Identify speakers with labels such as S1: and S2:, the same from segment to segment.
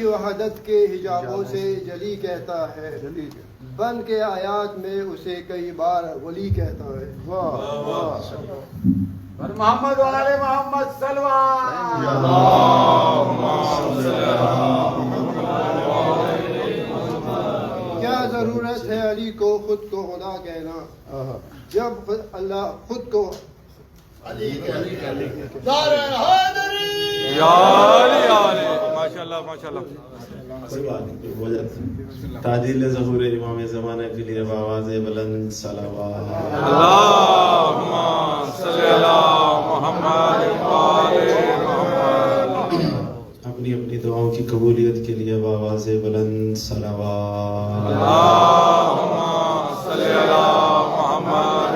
S1: وحدت کے حجابوں سے جلی کہتا ہے، بن کے آیات میں اسے کئی بار ولی کہتا ہے۔
S2: محمد والے محمد
S1: کیا ضرورت ہے علی کو خود کو خدا کہنا، جب اللہ خود کو علی
S3: تعدیل ظہور امام زمانہ کے لیے بآواز بلند صلوات
S2: اللہم صلی علی محمد
S3: اپنی اپنی دعاؤں کی قبولیت کے لیے بآواز بلند صلوات
S2: اللہم صلی علی محمد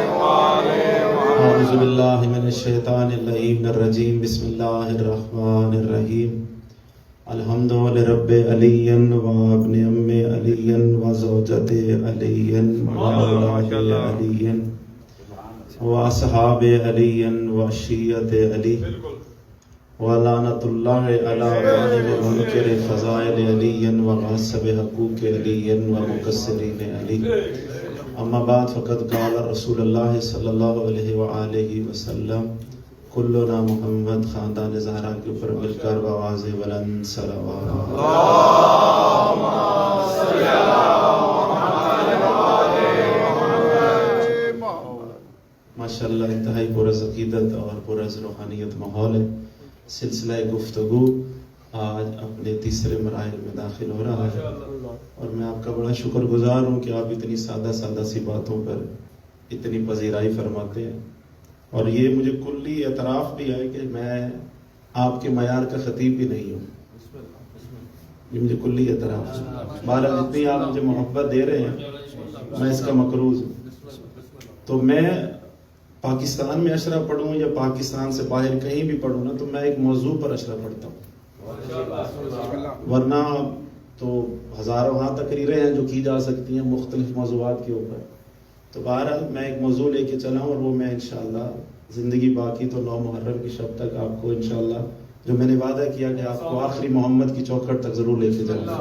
S3: اعوذ باللہ من الشیطان اللعین الرجیم بسم اللہ الرحمن الرحیم الحمد لرب علی و ابن ام علی و زوجت علی و اولاد علی و اصحاب علی و شیعت علی و لعنت اللہ علی ظالم منکر فضائل علی و غاصب حقوق علی و مقصرین علی۔ اما بعد فقد قال رسول اللہ صلی اللہ علیہ وآلہ وسلم کلنا محمد، خاندان زہرا کے اوپر مل کر بآواز بلند صلوات
S2: اللہم صلی علی محمد۔
S3: ماشاءاللہ انتہائی پرز عقیدت اور پرز روحانیت ماحول ہے۔ سلسلہ گفتگو آج اپنے تیسرے مراحل میں داخل ہو رہا ہے، اور میں آپ کا بڑا شکر گزار ہوں کہ آپ اتنی سادہ سادہ سی باتوں پر اتنی پذیرائی فرماتے ہیں، اور یہ مجھے کلی اعتراف بھی ہے کہ میں آپ کے معیار کا خطیب بھی نہیں ہوں، یہ مجھے کلی اعتراف ہے۔ بہرحال جتنی آپ مجھے محبت دے رہے ہیں میں اس کا مقروض ہوں۔ تو میں پاکستان میں اشرا پڑھوں یا پاکستان سے باہر کہیں بھی پڑھوں نا، تو میں ایک موضوع پر اشرا پڑھتا ہوں، ورنہ تو ہزاروں تقریریں ہیں جو کی جا سکتی ہیں مختلف موضوعات کے اوپر۔ تو بہرحال میں ایک موضوع لے کے چلا ہوں، اور وہ میں انشاءاللہ زندگی باقی تو 9 محرم کی شب تک آپ کو انشاءاللہ جو میں نے وعدہ کیا کہ آپ کو آخری محمد کی چوکھٹ تک ضرور لے کے جاؤں گا۔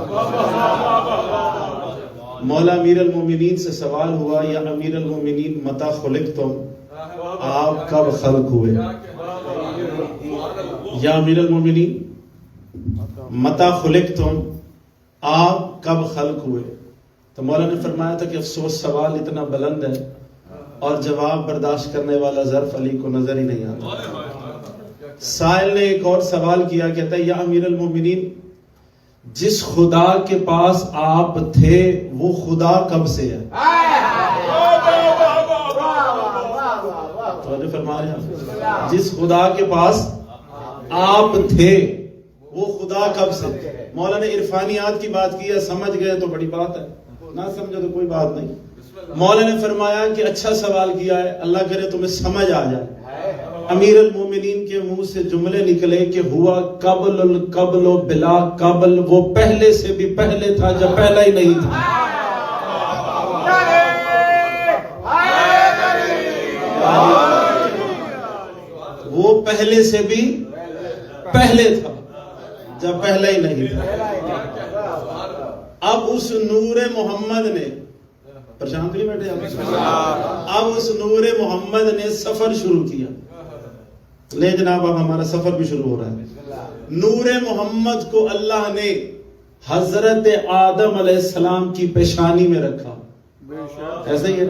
S3: مولا امیر المومنین سے سوال ہوا، یا امیر المومنین متی خلقتم، آپ کب خلق ہوئے؟ یا امیر المومنین متی خلقتم، آپ کب خلق ہوئے؟ تو مولا نے فرمایا تھا کہ افسوس سوال اتنا بلند ہے اور جواب برداشت کرنے والا ظرف علی کو نظر ہی نہیں آتا۔ سائل نے ایک اور سوال کیا، کہتا ہے یا امیر المومنین جس خدا کے پاس آپ تھے وہ خدا کب سے ہے؟ تو فرما رہے ہیں جس خدا کے پاس آپ تھے وہ خدا کب سے؟ مولا نے عرفانیات کی بات کی ہے، سمجھ گئے تو بڑی بات ہے، نہ سمجھے تو کوئی بات نہیں۔ مولا نے فرمایا کہ اچھا سوال کیا ہے، اللہ کرے تمہیں سمجھ آ جائے۔ امیر المومنین کے منہ سے جملے نکلے کہ ہوا قبل القبل و بلا قبل، وہ پہلے سے بھی پہلے تھا جب پہلا ہی نہیں تھا۔ وہ پہلے سے بھی پہلے تھا جب پہلا ہی نہیں تھا۔ اب اس نور محمد نے پریشان تو نہیں بیٹھے اب اس نور محمد نے سفر شروع کیا۔ لے جناب اب ہمارا سفر بھی شروع ہو رہا ہے۔ نور محمد کو اللہ نے حضرت آدم علیہ السلام کی پیشانی میں رکھا، ایسا ہی ہے،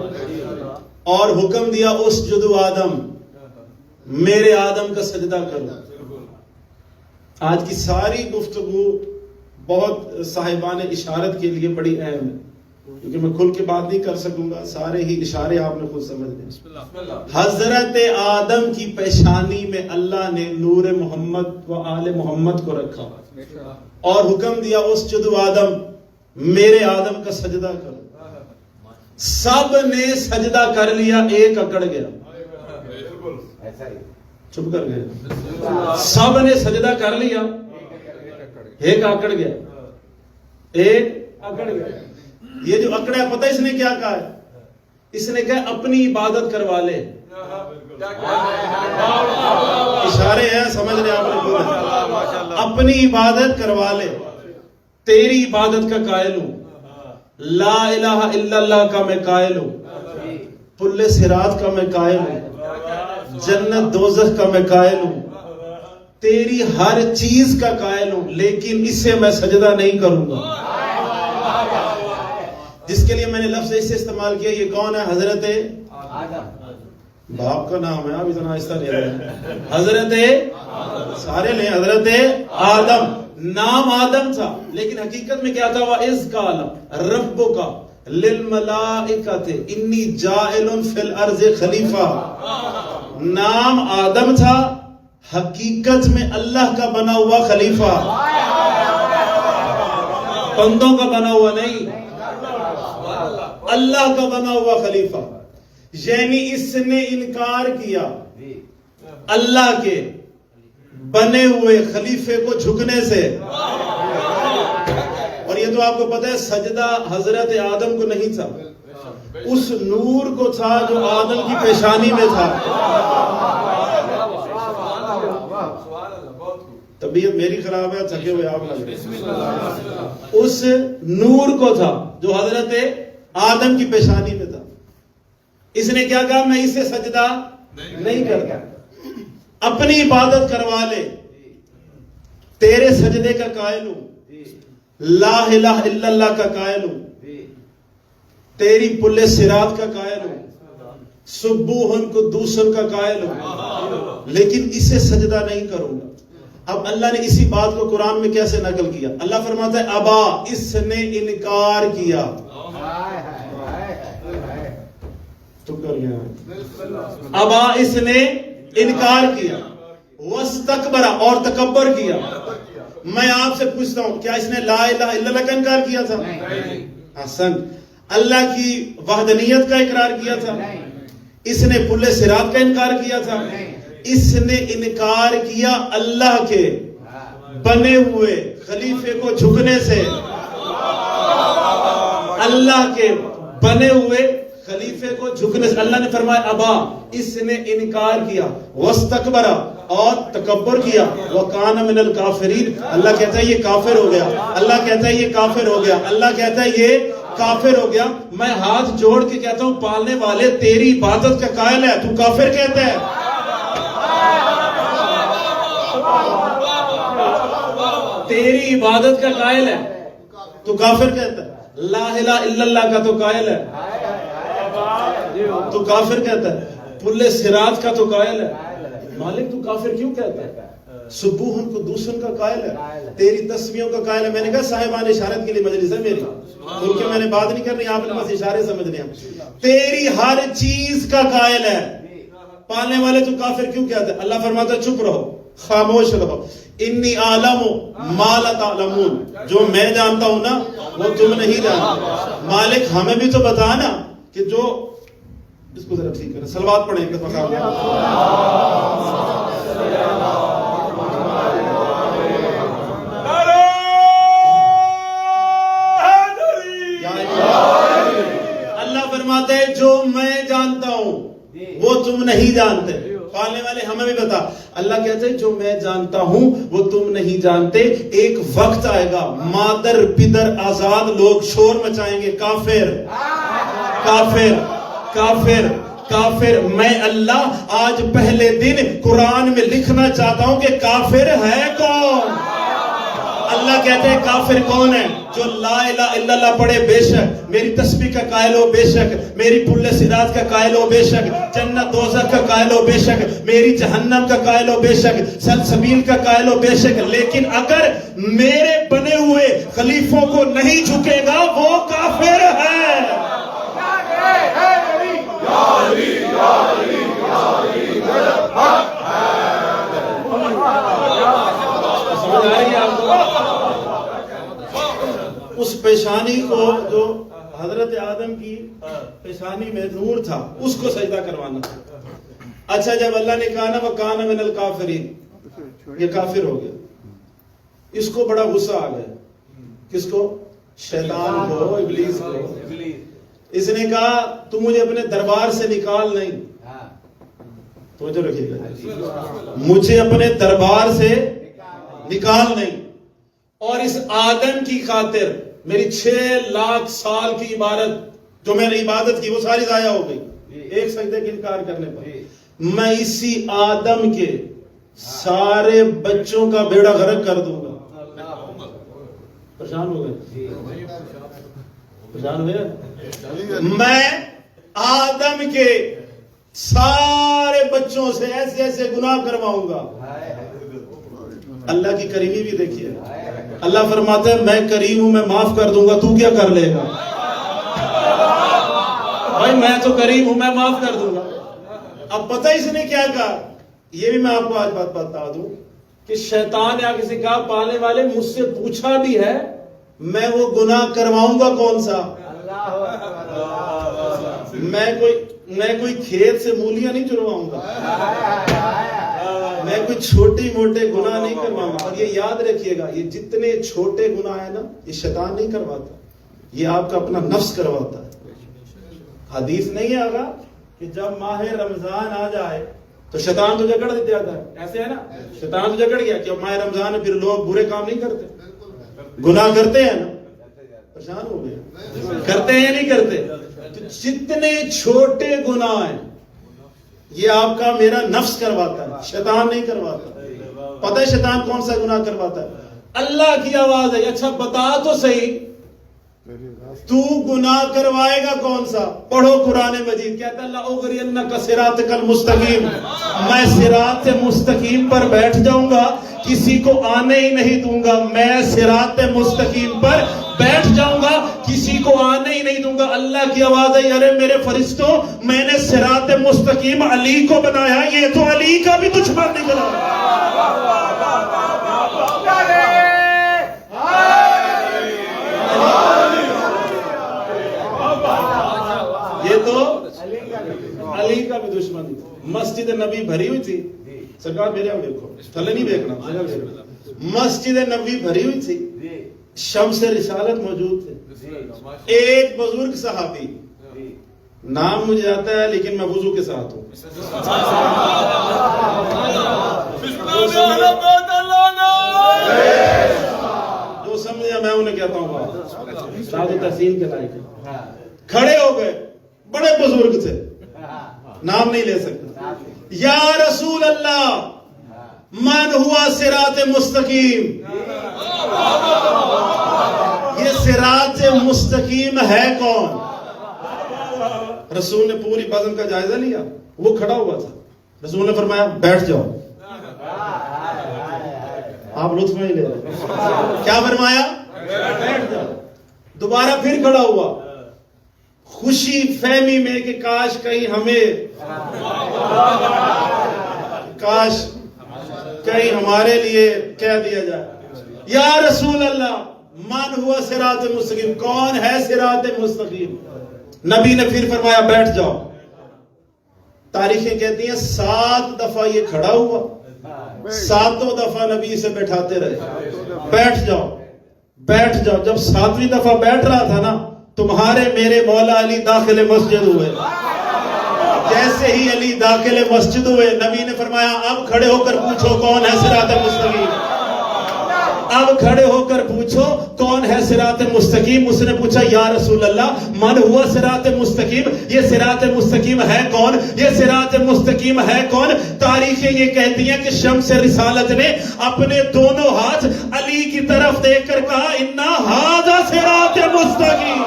S3: اور حکم دیا اسجدوا آدم، میرے آدم کا سجدہ کرو۔ آج کی ساری گفتگو بہت صاحبان اشارت کے لیے بڑی اہم ہے، کیونکہ میں کھل کے بات نہیں کر سکوں گا، سارے ہی اشارے آپ نے خود سمجھ لیں۔ حضرت آدم کی پیشانی میں اللہ نے نور محمد و آل محمد کو رکھا اور حکم دیا اسجدوا آدم، میرے آدم کا سجدہ کرو۔ سب نے سجدہ کر لیا، ایک اکڑ گیا، چپ کر گئے۔ سب نے سجدہ کر لیا، ایک اکڑ گیا، ایک اکڑ گیا۔ یہ جو اکڑا ہے پتہ اس نے کیا کہا ہے؟ اس نے کہا اپنی عبادت کروا لے۔ اشارے ہیں، سمجھ رہے آپ نے؟ اپنی عبادت کروا لے۔ تیری عبادت کا قائل ہوں، لا الہ الا اللہ کا میں قائل ہوں، پل صراط کا میں قائل ہوں، جنت دوزخ کا میں قائل ہوں، تیری ہر چیز کا قائل ہوں، لیکن اس سے میں سجدہ نہیں کروں گا۔ جس کے لیے میں نے لفظ اس سے استعمال کیا، یہ کون ہے؟ حضرت باپ کا نام ہے، آپ اتنا آہستہ لے رہے ہیں، حضرت سارے لیں، حضرت آدم۔ نام آدم تھا لیکن حقیقت میں کیا تھا؟ وَإِذْ قَالَ رَبُّكَ لِلْمَلَائِكَةِ إِنِّي جَاعِلٌ فِي الْأَرْضِ خلیفہ۔ نام آدم تھا، حقیقت میں اللہ کا بنا ہوا خلیفہ، بندوں کا بنا ہوا نہیں، اللہ کا بنا ہوا خلیفہ۔ یعنی اس نے انکار کیا اللہ کے بنے ہوئے خلیفے کو جھکنے سے۔ اور یہ تو آپ کو پتہ ہے سجدہ حضرت آدم کو نہیں تھا، اس نور کو تھا جو آدم کی پیشانی میں تھا۔ طبیعت میری خراب ہے، تھکے ہوئے آپ لگ رہے۔ اس نور کو تھا جو حضرت آدم کی پیشانی میں تھا۔ اس نے کیا کہا؟ میں اسے سجدہ نہیں کرتا، اپنی عبادت کروا لے، تیرے سجدے کا قائل ہوں، لا الہ الا اللہ کا قائل ہوں، تیری پل صراط کا قائل ہوں، سبوحن قدوسن کا قائل ہوں، لیکن اسے سجدہ نہیں کروں گا۔ اب اللہ نے اسی بات کو قرآن میں کیسے نقل کیا؟ اللہ فرماتا ہے ابا، اس نے انکار کیا۔ تو کر گیا ابا، اس نے انکار کیا، واستکبر، اور تکبر کیا۔ میں آپ سے پوچھتا ہوں، کیا اس نے لا الہ الا اللہ کا انکار کیا تھا؟ حسن۔ اللہ کی وحدانیت کا اقرار کیا تھا؟ اس نے پل صراط کا انکار کیا تھا؟ اس نے انکار کیا اللہ کے بنے ہوئے خلیفے کو جھکنے سے، اللہ کے بنے ہوئے خلیفے کو جھکنے سے۔ اللہ نے فرمایا ابا، اس نے انکار کیا، واستکبر، اور تکبر کیا، وکان من الکافرین۔ اللہ کہتا ہے یہ کافر ہو گیا، اللہ کہتا ہے یہ کافر ہو گیا، اللہ کہتا ہے یہ کافر ہو گیا۔ میں ہاتھ جوڑ کے کہتا ہوں پالنے والے تیری عبادت کا قائل ہے، تو کافر کہتا ہے؟ تیری عبادت کا قائل ہے تو کافر کہتا ہے، لا الہ الا اللہ کا تو قائل ہے تو کافر کہتا ہے، پل صراط کا تو قائل ہے، مالک تو کافر کیوں کہتا ہے؟ سبوحن قدوسن کا قائل ہے، تیری تسبیحوں کا قائل ہے۔ میں نے کہا صاحبان اشارت کے لیے مجلس ہے میری، ان کے میں نے بات نہیں کرنی، آپ نے بس اشارے سمجھنے ہیں۔ تیری ہر چیز کا قائل ہے، پالنے والے تو کافر کیوں کہتے ہیں؟ اللہ فرماتا ہے چپ رہو، خاموش رہو، انی عالم ما لا تعلمون، جو میں جانتا ہوں نا وہ تم نہیں جانتے۔ مالک ہمیں بھی تو بتا نا کہ جو اس کو ذرا ٹھیک کریں، صلوات پڑھیں کہ مقام اللہ فرماتے ہیں جو میں جانتا ہوں وہ تم نہیں جانتے۔ پالنے والے ہمیں بھی بتا، اللہ کہتے ہیں جو میں جانتا ہوں وہ تم نہیں جانتے۔ ایک وقت آئے گا مادر پدر آزاد لوگ شور مچائیں گے، کافر کافر کافر کافر۔ میں اللہ آج پہلے دن قرآن میں لکھنا چاہتا ہوں کہ کافر ہے کون؟ اللہ کہتے ہیں کافر کون ہے؟ جو لا الہ الا اللہ پڑھے بے شک، میری تسبیح کا قائل ہو بے شک، میری پل صراط کا قائل ہو بے شک، جنت دوزخ کا قائل ہو بے شک، میری جہنم کا قائل ہو بے شک، سلسبیل کا قائل ہو بے شک۔ لیکن اگر میرے بنے ہوئے خلیفوں کو نہیں جھکے گا وہ کافر ہے۔ اس پیشانی کو جو حضرت آدم کی پیشانی میں نور تھا اس کو سجدہ کروانا تھا۔ اچھا جب اللہ نے کہا نا وَكَانَ مِنَ الْكَافِرِينَ، یہ کافر ہو گیا، اس کو بڑا غصہ آ گیا۔ کس کو؟ شیطان کو، ابلیس کو۔ اس نے کہا تم مجھے اپنے دربار سے نکال نہیں، توجہ رکھیے گا، مجھے اپنے دربار سے نکال نہیں، اور اس آدم کی خاطر میری 6 لاکھ سال کی عبادت جو میں نے عبادت کی وہ ساری ضائع ہو گئی ایک سجدے کا انکار کرنے پر. میں اسی آدم کے سارے بچوں کا بیڑا غرق کر دوں گا. پریشان ہو گئے؟ پریشان ہوئے؟ میں آدم کے سارے بچوں سے ایسے ایسے گناہ کرواؤں گا. اللہ کی کریمی بھی دیکھیے. اللہ فرماتا ہے میں کریم ہوں، میں معاف کر دوں گا، تو کیا کر لے گا؟ بھائی میں تو کریم ہوں، میں معاف کر دوں گا. اب پتہ اس نے کیا کہا، یہ بھی میں آپ کو آج بات بتا دوں کہ شیطان یا کسی کا پالنے والے مجھ سے پوچھا بھی ہے میں وہ گناہ کرواؤں گا کون سا. میں کوئی کھیت سے مولیاں نہیں چرواؤں گا، میں کوئی چھوٹی موٹے گناہ نہیں کرواؤں گا. اور یہ یاد رکھیے گا یہ جتنے چھوٹے گناہ ہیں نا یہ شیطان نہیں کرواتا، یہ آپ کا اپنا نفس کرواتا ہے. حدیث نہیں ہے آگا کہ جب ماہ رمضان آ جائے تو شیطان تو جکڑ دیتے جاتا ہے، ایسے ہے نا، شیطان تو جکڑ گیا کہ اب ماہ رمضان ہے پھر لوگ برے کام نہیں کرتے، گناہ کرتے ہیں نا. پریشان ہو گئے؟ کرتے ہیں یا نہیں کرتے؟ تو جتنے چھوٹے گناہ ہیں یہ آپ کا میرا نفس کرواتا ہے، شیطان نہیں کرواتا. پتہ ہے شیطان کون سا گناہ کرواتا ہے؟ اللہ کی آواز ہے اچھا بتا تو صحیح تو گناہ کروائے گا کون سا؟ پڑھو قرآن مجید. کہتا ہے لَأُغْرِيَنَّكَ صِرَاطَكَ الْمُسْتَقِيمَ، میں صراط مستقیم پر بیٹھ جاؤں گا، کسی کو آنے ہی نہیں دوں گا. میں صراط مستقیم پر بیٹھ جاؤں گا، کسی کو آنے ہی نہیں دوں گا. اللہ کی آواز ہے ارے میرے فرشتوں میں نے صراط مستقیم علی کو بنایا، یہ تو علی کا بھی دشمن نکلا. یہ تو علی کا بھی دشمن. مسجد نبی بھری ہوئی تھی، سرکار میرے یہاں دیکھو تھلے نہیں دیکھنا، مسجد نبی بھری ہوئی تھی، شمس رسالت موجود تھے. ایک بزرگ صحابی نام مجھے آتا ہے لیکن میں وضو کے ساتھ ہوں. جو سمجھا میں انہیں کہتا ہوں ساتھ تحسین کے لائق. کھڑے ہو گئے، بڑے بزرگ تھے، نام نہیں لے سکتا. یا رسول اللہ من ہوا صراط مستقیم، یہ صراط مستقیم ہے کون؟ رسول نے پوری بزم کا جائزہ لیا، وہ کھڑا ہوا تھا. رسول نے فرمایا بیٹھ جاؤ. آپ لطف نہیں لے رہے. کیا فرمایا؟ بیٹھ جاؤ. دوبارہ پھر کھڑا ہوا، خوشی فہمی میں کہ کاش کہیں ہمیں ہمارے لیے کہہ دیا جائے یا رسول اللہ من ہوا صراط مستقیم، کون ہے صراط مستقیم؟ نبی نے پھر فرمایا بیٹھ جاؤ. تاریخیں کہتی ہیں 7 دفعہ یہ کھڑا ہوا، 7 دفعہ نبی سے بیٹھاتے رہے بیٹھ جاؤ بیٹھ جاؤ. جب 7ویں دفعہ بیٹھ رہا تھا نا تمہارے میرے مولا علی داخل مسجد ہوئے. جیسے ہی علی داخل مسجد ہوئے نبی نے فرمایا اب کھڑے ہو کر پوچھو کون ہے صراط مستقیم. اب کھڑے ہو کر پوچھو کون ہے صراط مستقیم. اس نے پوچھا یا رسول اللہ من ہوا صراط مستقیم، یہ صراط مستقیم ہے کون؟ یہ صراط مستقیم ہے کون؟ تاریخیں یہ کہتی ہیں کہ شمس رسالت نے اپنے دونوں ہاتھ علی کی طرف دیکھ کر کہا انا ھذا صراط مستقیم.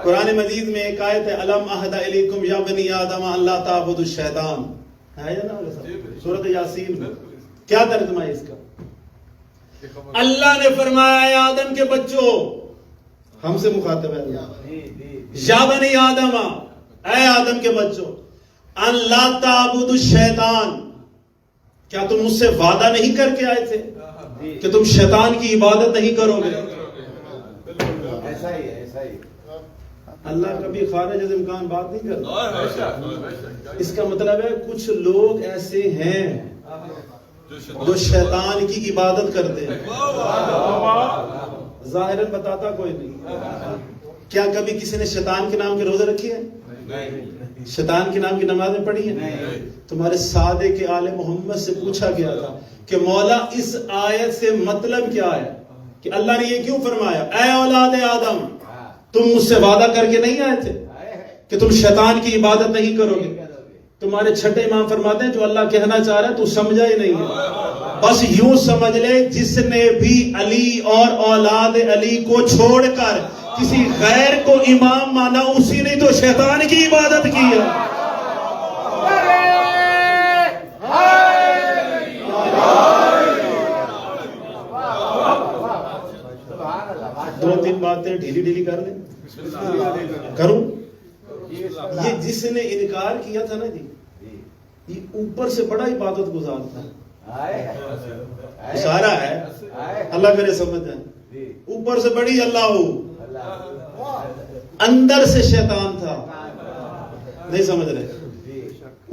S3: قرآن مجید میں ایک آیت ہے الم اعہد الیکم یا بنی آدم اللہ تعبدوا الشیطان، ہے نا سورۃ یاسین میں. کیا ترجمہ ہے اس کا؟ اللہ نے فرمایا اے آدم کے بچوں، ہم سے مخاطب ہے اللہ، یا بنی آدم، اے آدم کے بچوں، اللہ تعبدوا الشیطان، کیا تم مجھ سے وعدہ نہیں کر کے آئے تھے کہ تم شیطان کی عبادت نہیں کرو گے؟ اللہ کبھی خارج از امکان بات نہیں کرتا. اس کا مطلب ہے کچھ لوگ ایسے ہیں جو شیطان کی عبادت کرتے ہیں. ظاہر بتاتا کوئی نہیں. کیا کبھی کسی نے شیطان کے نام کے روزے رکھے ہیں؟ شیطان کے نام کی نمازیں پڑھی ہیں؟ تمہارے سادے کے آل محمد سے پوچھا گیا تھا کہ مولا اس آیت سے مطلب کیا ہے کہ اللہ نے یہ کیوں فرمایا اے اولاد آدم تم مجھ سے وعدہ کر کے نہیں آئے تھے کہ تم شیطان کی عبادت نہیں کرو گے؟ تمہارے چھٹے امام فرماتے ہیں جو اللہ کہنا چاہ رہا ہے تو سمجھا ہی نہیں ہے. بس یوں سمجھ لے جس نے بھی علی اور اولاد علی کو چھوڑ کر کسی غیر کو امام مانا اسی نے تو شیطان کی عبادت کی ہے. دو تین باتیں ڈھیلی ڈھیلی کر لیں کروں. یہ جس نے انکار کیا تھا نا جی یہ اوپر سے بڑا عبادت گزار تھا. اشارہ ہے اللہ کرے سمجھ جائیں. اوپر سے بڑی اللہ ہو اندر سے شیطان تھا. نہیں سمجھ رہے؟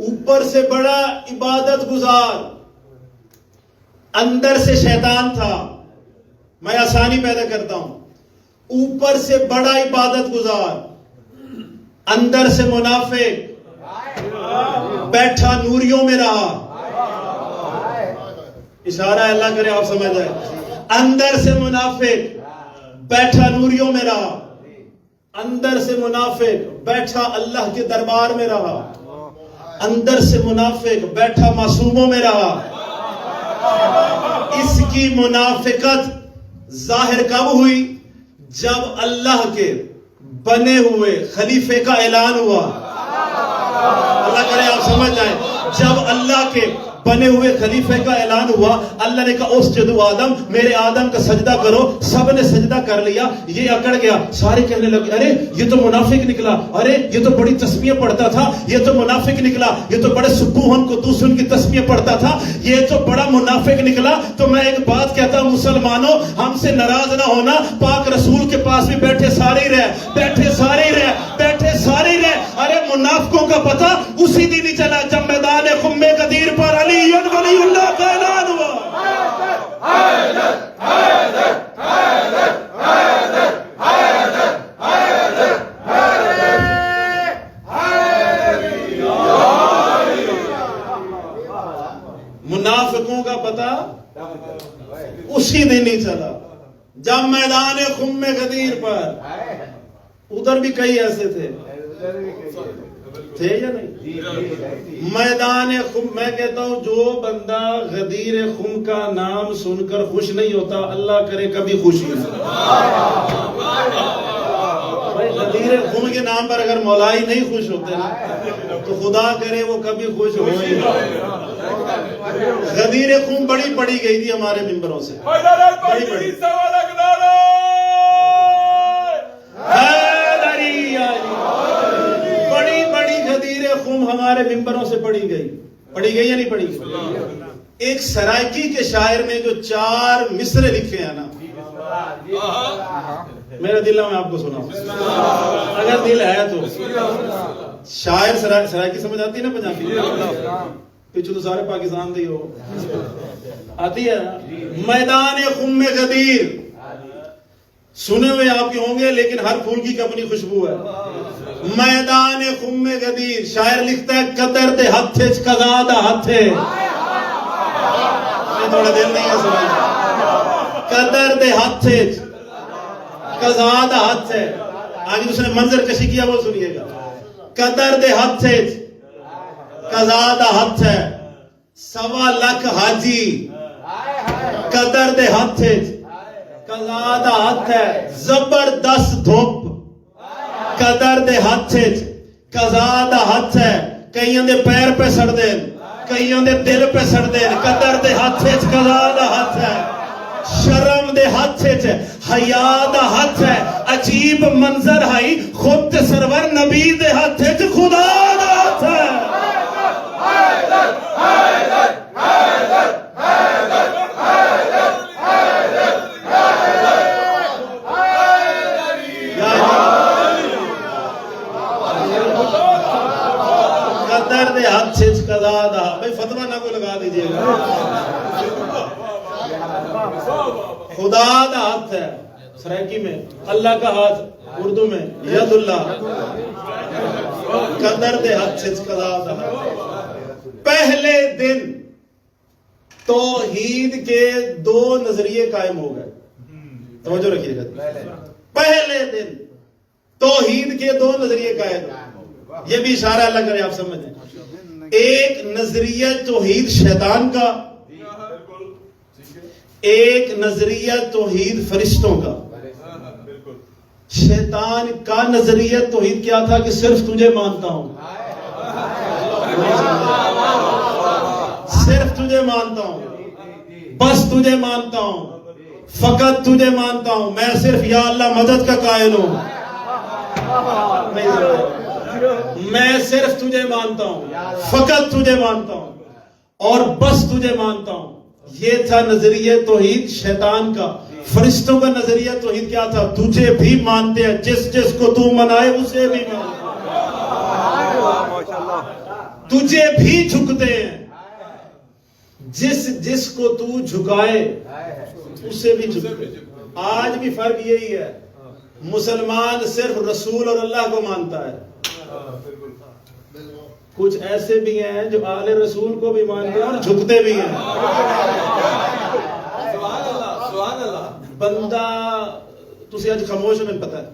S3: اوپر سے بڑا عبادت گزار اندر سے شیطان تھا. میں آسانی پیدا کرتا ہوں. اوپر سے بڑا عبادت گزار اندر سے منافق بیٹھا نوریوں میں رہا. اشارہ ہے اللہ کرے آپ سمجھ جائے. اندر سے منافق بیٹھا نوریوں میں رہا. اندر سے منافق بیٹھا اللہ کے دربار میں رہا. اندر سے منافق بیٹھا معصوموں میں رہا. اس کی منافقت ظاہر کب ہوئی؟ جب اللہ کے بنے ہوئے خلیفے کا اعلان ہوا. اللہ کرے آپ سمجھ جائیں. جب اللہ کے بنے ہوئے خلیفے کا اعلان ہوا اللہ نے کہا اسجدوا آدم میرے آدم کا سجدہ کرو. سب نے سجدہ کر لیا. یہ اکڑ گیا. سارے کہنے لگے ارے یہ تو منافق نکلا. ارے یہ تو بڑی تسبیح پڑھتا تھا. یہ تو منافق نکلا. یہ تو بڑے سبوحن قدوس ان کی تسبیح پڑھتا تھا. یہ تو بڑا منافق نکلا. تو میں ایک بات کہتا ہوں مسلمانوں ہم سے ناراض نہ ہونا. پاک رسول کے پاس بھی بیٹھے سارے ہی رہے. بیٹھے سارے ہی رہے. بیٹھے سارے ہی رہے. ارے منافقوں کا پتہ اسی دن ہی چلا جب میدان خم غدیر پر علی ولی اللہ کا اعلان ہوا. منافقوں کا پتہ اسی دن ہی چلا جب میدان خم غدیر پر. ادھر بھی کئی ایسے تھے یا نہیں؟ میدان خم میں کہتا ہوں جو بندہ غدیر خم کا نام سن کر خوش نہیں ہوتا اللہ کرے کبھی خوشی ہو. غدیر خم کے نام پر اگر مولائی نہیں خوش ہوتے تو خدا کرے وہ کبھی خوش ہو ہی نہیں. غدیر خم بڑی پڑی گئی تھی ہمارے ممبروں سے. بڑی بڑی غدیر خم ہمارے ممبروں سے پڑھی گئی. پڑھی گئی یا نہیں پڑھی گئی؟ ایک سرائکی کے شاعر نے جو 4 مصرے لکھے ہیں نا میرا دل ہے میں آپ کو سناؤں اگر دل ہے تو. شاعر سرائکی سمجھ آتی ہے نا پنجابی؟ پیچھے تو سارے پاکستان دے ہو آتی ہے. میدان خم غدیر سنے ہوئے آپ کے ہوں گے لیکن ہر پھول کی اپنی خوشبو ہے. میدان خم غدیر شاعر لکھتا ہے قدر دے ہاتھ قضا دا ہاتھ. تھوڑا دل نہیں ہے سنا. قدر دے ہاتھ قضا دا ہاتھ. آگے اس نے منظر کشی کیا وہ سنیے گا. قدر دے ہاتھ قضا دا ہاتھ. 1.25 لاکھ حاجی قدر دے ہاتھ قضا دا ہاتھ ہے. زبردست دھوپ قدر دے ہاتھ قضا دا ہاتھ ہے. کئیاں دے پیر پہ سڑ دین کئیاں دے دل پہ سڑ دین. قدر دے ہاتھ قضا دا ہاتھ ہے. شرم دے ہاتھ حیا دا ہاتھ ہے. عجیب منظر ہے خود تے سرور نبی دے ہاتھ خدا دا ہاتھ ہے. قدر دے ہاتھ سے قضا دا. بھائی فتویٰ نہ کوئی لگا دیجئے گا. خدا دا ہاتھ ہے سرائکی میں, اللہ کا ہاتھ اردو میں ید اللہ. قدر دے ہاتھ سے قضا دا. پہلے دن توحید کے 2 نظریے قائم ہو گئے. توجہ رکھیے گا. پہلے دن توحید کے 2 نظریے قائم. یہ بھی اشارہ اللہ کرے آپ سمجھیں. ایک نظریہ توحید شیطان کا, ایک نظریہ توحید فرشتوں کا. شیطان کا نظریہ توحید کیا تھا کہ صرف تجھے مانتا ہوں, صرف تجھے مانتا ہوں, بس تجھے مانتا ہوں, فقط تجھے مانتا ہوں, میں صرف یا اللہ مدد کا قائل ہوں, میں صرف تجھے مانتا ہوں, فقط تجھے مانتا ہوں اور بس تجھے مانتا ہوں. یہ تھا نظریہ توحید شیطان کا. فرشتوں کا نظریہ توحید کیا تھا؟ تجھے بھی مانتے ہیں, جس جس کو تو منائے اسے بھی مانتے ہیں, تجھے بھی جھکتے ہیں, جس جس کو تو جھکائے اسے بھی جھکتے ہیں. آج بھی فرق یہی ہے, مسلمان صرف رسول اور اللہ کو مانتا ہے. کچھ ایسے بھی ہیں جو آل رسول کو بھی مانتے ہیں اور جھکتے بھی ہیں. بندہ تسی آج خاموش میں پتہ ہے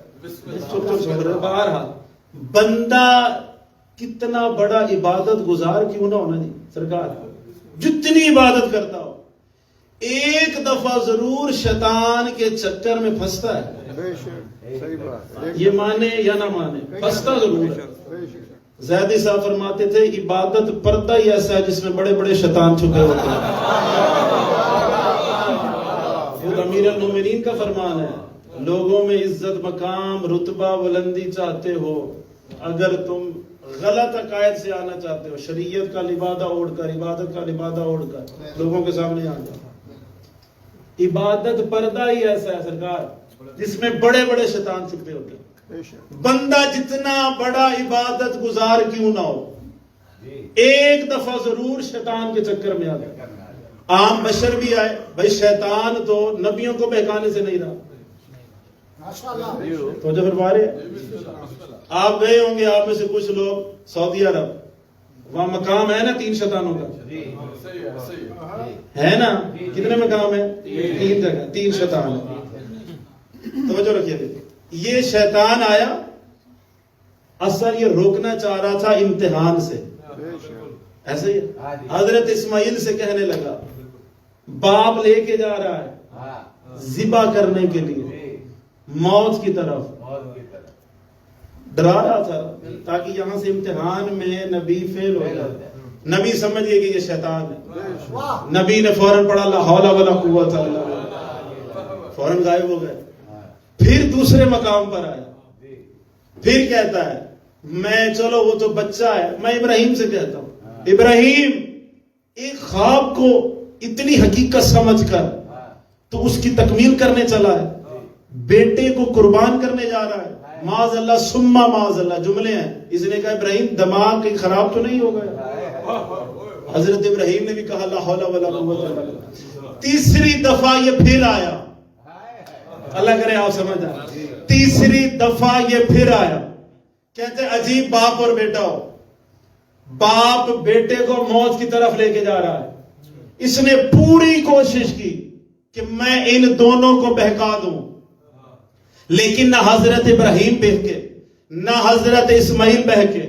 S3: بہرحال بندہ کتنا بڑا عبادت گزار کیوں نہ ہونا جی سرکار, جتنی عبادت کرتا ہو ایک دفعہ ضرور شیطان کے چکر میں پھنستا ہے. یہ مانے یا نہ مانے پھنستا ضرور ہے. زیدی صاحب فرماتے تھے عبادت پردہ ہی ایسا ہے جس میں بڑے بڑے شیطان چھپے ہوتے ہیں. خود امیر المومنین کا فرمان ہے, لوگوں میں عزت مقام رتبہ بلندی چاہتے ہو, اگر تم غلط عقائد سے آنا چاہتے ہو, شریعت کا لبادہ اوڑھ کر, عبادت کا لبادہ اوڑھ کر لوگوں کے سامنے آ جاؤ. عبادت پردہ ہی ایسا ہے سرکار جس میں بڑے بڑے شیطان چھپے ہوتے ہیں. بندہ جتنا بڑا عبادت گزار کیوں نہ ہو ایک دفعہ ضرور شیطان کے چکر میں آ گیا. عام بشر بھی آئے, بھائی شیطان تو نبیوں کو بہکانے سے نہیں رہا. تو جب فرمارے آپ گئے ہوں گے, آپ میں سے کچھ لوگ سعودی عرب, وہاں مقام ہے نا 3 شیطانوں کا, ہے نا؟ کتنے مقام ہیں؟ 3 جگہ 3 شیطان. توجہ رکھیے. یہ شیطان آیا, اصل یہ روکنا چاہ رہا تھا امتحان سے. ایسے ہی حضرت اسماعیل سے کہنے لگا, باپ لے کے جا رہا ہے ذبح کرنے کے لیے موت کی طرف, ڈرا رہا تھا تاکہ یہاں سے امتحان میں نبی فیل ہو جائے. نبی سمجھ گئے کہ یہ شیطان ہے. نبی نے فوراً پڑھا لا حول ولا قوت الا باللہ, فوراً غائب ہو گئے. پھر دوسرے مقام پر آیا, پھر کہتا ہے میں چلو وہ تو بچہ ہے, میں ابراہیم سے کہتا ہوں ابراہیم ایک خواب کو اتنی حقیقت سمجھ کر تو اس کی تکمیل کرنے چلا ہے, بیٹے کو قربان کرنے جا رہا ہے. معاذ اللہ سما معاذ اللہ جملے ہیں. اس نے کہا ابراہیم دماغ کہیں خراب تو نہیں ہو گیا؟ حضرت ابراہیم نے بھی کہا لا حول ولا قوت الا باللہ. تیسری دفعہ یہ پھر آیا, اللہ کرے آپ سمجھ آئے, تیسری دفعہ یہ پھر آیا. کہتے عجیب باپ اور بیٹا ہو, باپ بیٹے کو موت کی طرف لے کے جا رہا ہے. اس نے پوری کوشش کی کہ میں ان دونوں کو بہکا دوں, لیکن نہ حضرت ابراہیم بہکے نہ حضرت اسماعیل بہکے.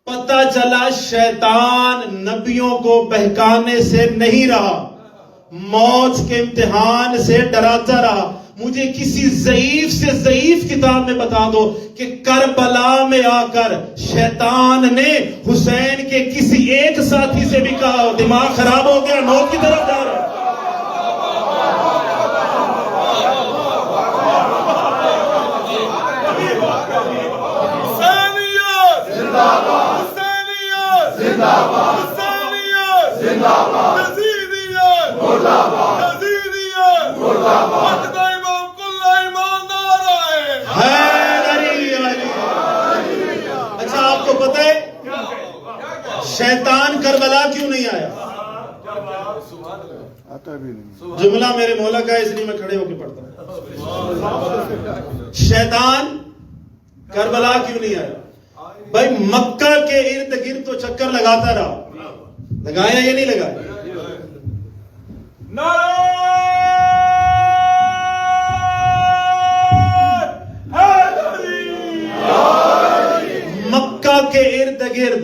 S3: پتہ چلا شیطان نبیوں کو بہکانے سے نہیں رہا, موت کے امتحان سے ڈراتا رہا. مجھے کسی ضعیف سے ضعیف کتاب میں بتا دو کہ کربلا میں آ کر شیطان نے حسین کے کسی ایک ساتھی سے بھی کہا دماغ خراب ہو گیا موت کی طرف جا رہا ہے. آپ کو پتہ ہے شیطان کربلا کیوں نہیں آیا؟
S1: آتا بھی نہیں.
S3: جملہ میرے مولا کا ہے اس لیے میں کھڑے ہو کے پڑھتا ہوں. شیطان کربلا کیوں نہیں آیا؟ بھائی مکہ کے ارد گرد تو چکر لگاتا رہا، لگایا یا نہیں لگایا؟ مکہ کے ارد گرد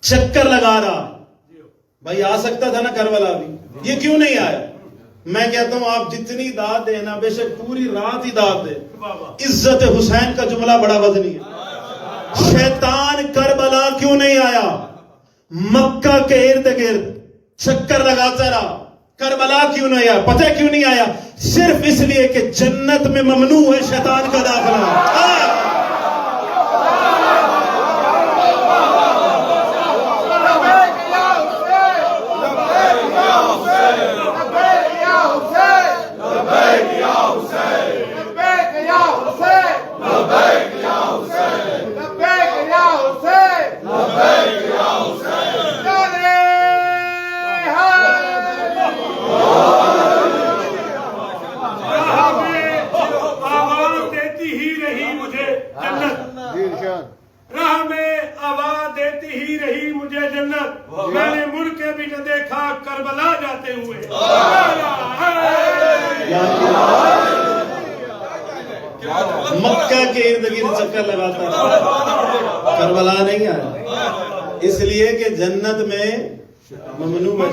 S3: چکر لگا رہا. بھائی آ سکتا تھا نا کربلا بھی، یہ کیوں نہیں آیا؟ میں کہتا ہوں آپ جتنی داد دیں نا، بے شک پوری رات ہی داد دیں، عزت حسین کا جملہ بڑا وزنی ہے. شیطان کربلا کیوں نہیں آیا؟ مکہ کے ارد گرد چکر لگاتا رہا. کربلا کیوں نہیں آیا؟ پتہ کیوں نہیں آیا؟ صرف اس لیے کہ جنت میں ممنوع ہے شیطان کا داخلہ.
S4: راہ میں آواز دیتی ہی رہی مجھے جنت، میں نے مڑ کے بھی نہ دیکھا کربلا جاتے ہوئے.
S3: مکہ کے ارد گرد چکر لگاتا رہا، کربلا نہیں آیا اس لیے کہ جنت میں ممنوع ہے.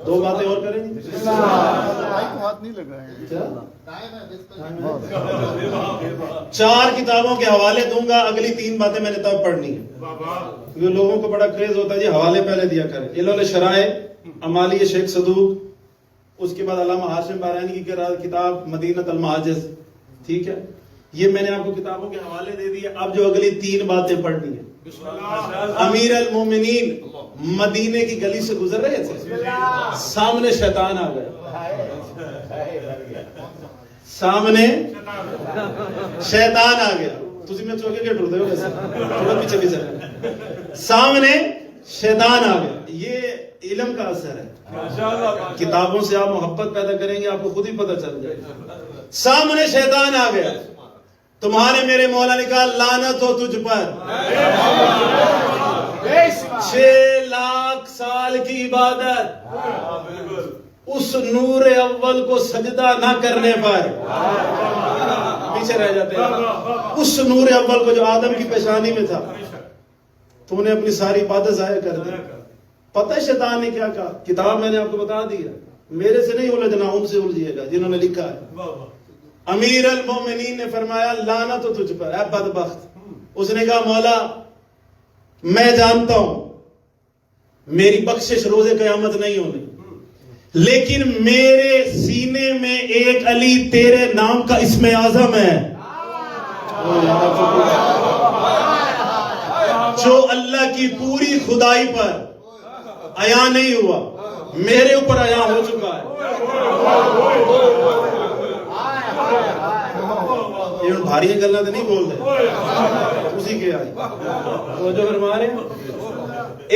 S3: دو باتیں اور کریں گے.
S1: ہاتھ نہیں لگائے.
S3: 4 کتابوں کے حوالے دوں گا، اگلی 3 باتیں میں نے تب پڑھنی ہے کیونکہ لوگوں کو بڑا کریز ہوتا ہے جی حوالے پہلے دیا کریں. علل شرائع امالی شیخ صدوق، اس کے بعد علامہ ہاشم بارانی کی کتاب مدینۃ المعاجز. ٹھیک ہے، یہ میں نے آپ کو کتابوں کے حوالے دے دیے. اب جو اگلی 3 باتیں پڑھنی ہیں. امیر المومنین مدینے کی گلی سے گزر رہے تھے، سامنے شیطان آ گیا. سامنے شیطان آ گیا. تسی میں چوکے کے ٹرتے ہو ویسے تھوڑا پیچھے بھی چلے. سامنے شیطان آ گیا. یہ علم کا اثر ہے. کتابوں سے آپ محبت پیدا کریں گے آپ کو خود ہی پتہ چل جائے گا. سامنے شیطان آ گیا. تمہارے میرے مولا نے کہا لعنت ہو تجھ پر، 6 لاکھ سال کی عبادت اس نور اول کو سجدہ نہ کرنے پر. پیچھے رہ جاتے ہیں. اس نور اول کو جو آدم کی پیشانی میں تھا تو نے اپنی ساری عبادت ضائع کر دی. پتہ ہے شیطان نے کیا کہا؟ کتاب میں نے آپ کو بتا دیا. میرے سے نہیں الجھنا، ان سے الجھیے گا جنہوں نے لکھا ہے. امیر المومنین نے فرمایا لعنت ہو تجھ پر اے بدبخت. اس نے کہا مولا میں جانتا ہوں میری بخشش روز قیامت نہیں ہونی، لیکن میرے سینے میں ایک علی تیرے نام کا اسم اعظم ہے جو اللہ کی پوری خدائی پر عیاں نہیں ہوا، میرے اوپر عیاں ہو چکا ہے. یہ بھاری گلیں تو نہیں بول رہے، اسی کے آئی وہ جو فرما رہے ہیں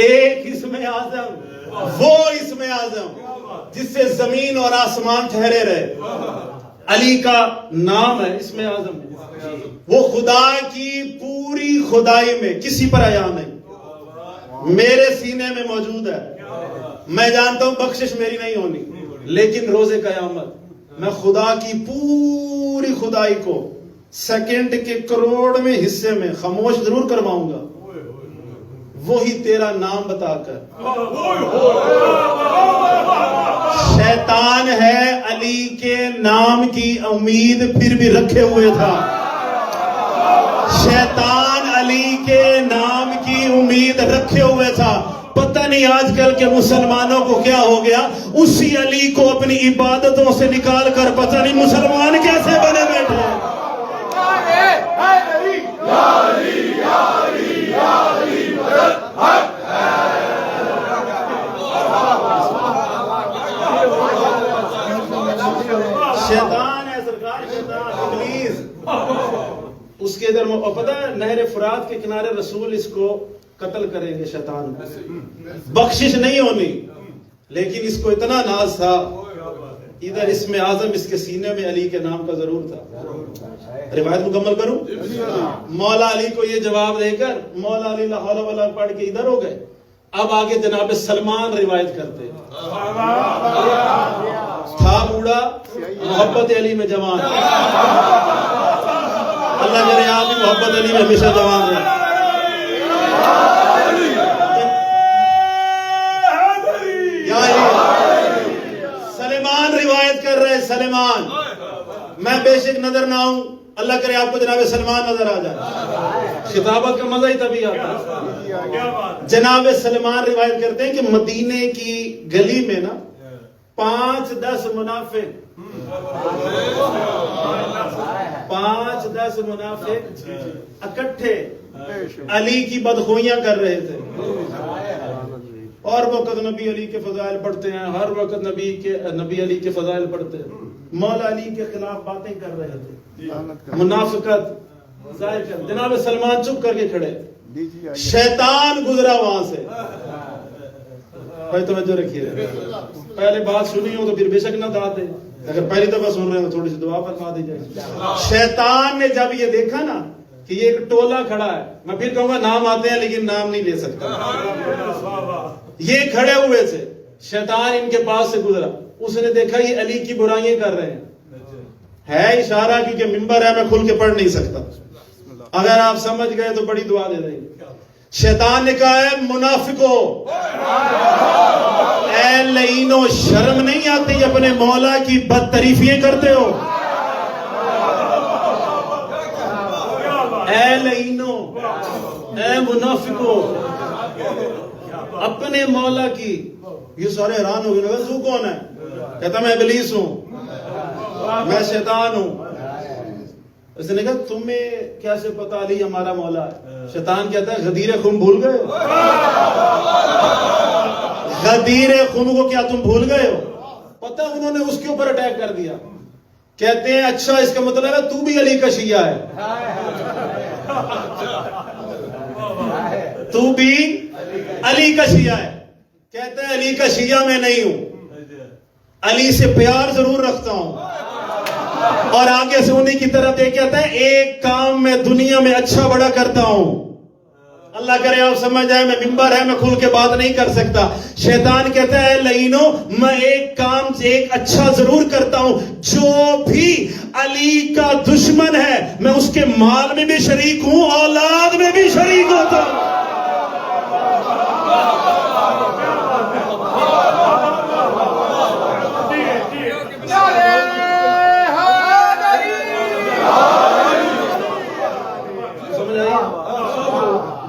S3: ایک اسم اعظم، وہ اسم اعظم جس سے زمین اور آسمان ٹھہرے رہے. علی کا نام ہے، اسم اعظم. وہ خدا کی پوری خدائی میں کسی پر عیاں نہیں، میرے سینے میں موجود ہے. میں جانتا ہوں بخشش میری نہیں ہونی، لیکن روز قیامت میں خدا کی پوری خدائی کو سیکنڈ کے کروڑ میں حصے میں خاموش ضرور کرواؤں گا، وہی تیرا نام بتا کر. شیطان ہے علی کے نام کی امید پھر بھی رکھے ہوئے تھا. شیطان علی کے نام کی امید رکھے ہوئے تھا. پتہ نہیں آج کل کے مسلمانوں کو کیا ہو گیا، اسی علی کو اپنی عبادتوں سے نکال کر پتہ نہیں مسلمان کیسے بنے بیٹھے. شیطان ہے سرکار، شیطان ابلیس اس کے ادھر اور پتہ ہے نہر فرات کے کنارے رسول اس کو قتل کریں گے شیطان کو، بخشش نہیں ہونی، لیکن اس کو اتنا ناز تھا، ادھر اسم اعظم اس کے سینے میں علی کے نام کا ضرور تھا۔ روایت مکمل کروں؟ مولا علی کو یہ جواب دے کر مولا علی لا حول ولا قوت پڑھ کے ادھر ہو گئے۔ اب آگے جناب سلمان روایت کرتے تھا بوڑھا محبت علی میں جوان، اللہ کرے آپ بھی محبت علی میں ہمیشہ جوان رہے۔ سلیمان روایت کر رہے، سلیمان، میں بے شک نظر نہ ہوں، اللہ کرے آپ کو جناب سلمان نظر آ جائے، خطابت کا مزہ ہی تبھی آتا ہے۔ جناب سلمان روایت کرتے ہیں کہ مدینے کی گلی میں نا 5-10 منافق 5-10 منافق اکٹھے علی کی بدخوئیاں کر رہے تھے، اور وقت نبی علی کے فضائل پڑھتے ہیں، ہر وقت نبی علی کے فضائل پڑھتے ہیں، مولا علی کے خلاف باتیں کر رہے تھے، منافقت ظاہر کر۔ جناب سلمان چپ کر کے کھڑے، شیطان گزرا وہاں سے، بھائی توجہ رکھیے، پہلے بات سنی ہو تو پھر بے شک نہ دعا دے، اگر پہلی دفعہ سن رہے ہیں تو تھوڑی سی دعا فرما دی جائے۔ شیطان نے جب یہ دیکھا نا کہ یہ ایک ٹولہ کھڑا ہے، میں پھر کہوں گا نام آتے ہیں لیکن نام نہیں لے سکتا، یہ کھڑے ہوئے تھے، شیطان ان کے پاس سے گزرا، اس نے دیکھا یہ علی کی برائیاں کر رہے ہیں، ہے اشارہ کیونکہ ممبر ہے میں کھل کے پڑھ نہیں سکتا، اگر آپ سمجھ گئے تو بڑی دعا دے دیں گے۔ شیطان نے کہا ہے منافقو، اے لعینو، شرم نہیں آتی اپنے مولا کی بدتریفیاں کرتے ہو؟ اے لعینو، اے منافقو، اپنے مولا کی، یہ سارے حیران ہو گئے، تو کون ہے؟ کہتا میں ابلیس ہوں، میں شیطان ہوں۔ اس نے کہا تمہیں کیسے پتا علی ہمارا مولا ہے؟ شیطان کہتا ہے غدیر خم بھول گئے ہو؟ غدیر خم کو کیا تم بھول گئے ہو؟ پتہ انہوں نے اس کے اوپر اٹیک کر دیا، کہتے ہیں اچھا اس کا مطلب ہے تو بھی علی کا شیعہ ہے، تو بھی علی کا شیعہ ہے۔ کہتے ہیں علی کا شیعہ میں نہیں ہوں، علی سے پیار ضرور رکھتا ہوں، اور آگے سے انہی کی طرف دیکھ کہتا ہے ایک کام میں دنیا میں اچھا بڑا کرتا ہوں، اللہ کرے آپ سمجھ جائے، میں ممبر ہے میں کھل کے بات نہیں کر سکتا۔ شیطان کہتا ہے لعینو، میں ایک کام ایک اچھا ضرور کرتا ہوں، جو بھی علی کا دشمن ہے میں اس کے مال میں بھی شریک ہوں، اولاد میں بھی شریک ہوتا ہوں۔